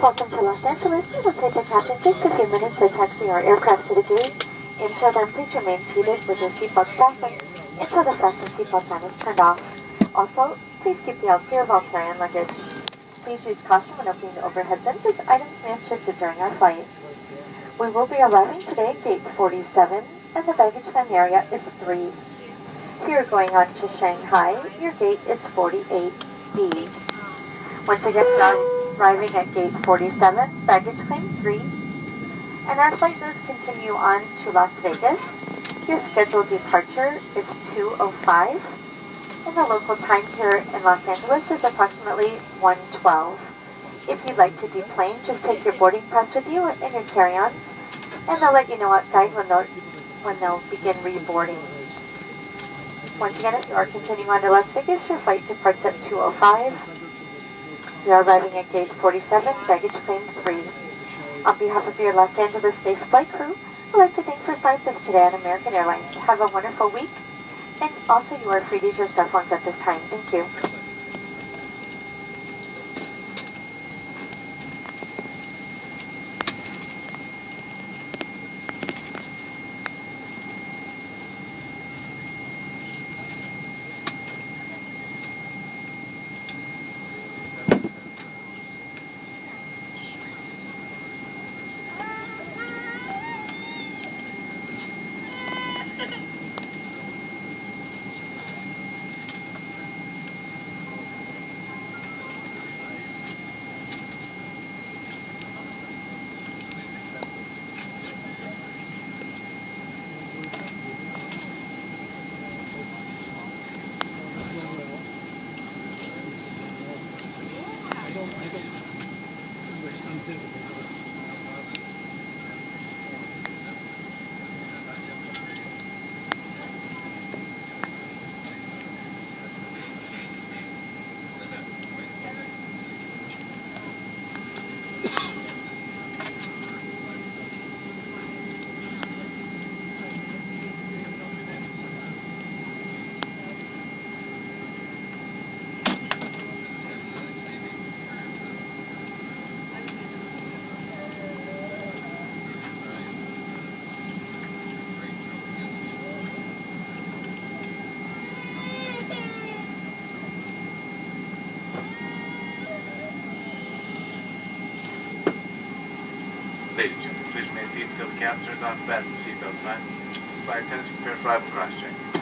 Welcome to Los Angeles. It will take the captain just a few minutes to taxi our aircraft to the gate. Until then, please remain seated with your seatbelts fastened until the fasten seatbelt sign is turned off. Also, please keep the aisle clear of all carry-on luggage. Please use caution when opening the overhead bins as items may have shifted during our flight. We will be arriving today at gate 47 and the baggage claim area is 3. If you're going on to Shanghai, your gate is 48B. Once again, we are arriving at gate 47, baggage claim 3, and our flight does continue on to Las Vegas. Your scheduled departure is 2:05, and the local time here in Los Angeles is approximately 1:12. If you'd like to deplane, just take your boarding pass with you and your carry-ons, and they'll let you know outside when they'll begin reboarding. Once again, if you are continuing on to Las Vegas, your flight departs at 2:05. We are arriving at gate 47, baggage claim 3. On behalf of your Los Angeles-based flight crew, I'd like to thank you for flying with us today on American Airlines. Have a wonderful week, and also you are free to use your cell phones at this time. Thank you. Ladies and gentlemen, please remain seated until the captain turns on the fasten seatbelt sign. Flight attendants prepare for arrival cross-check.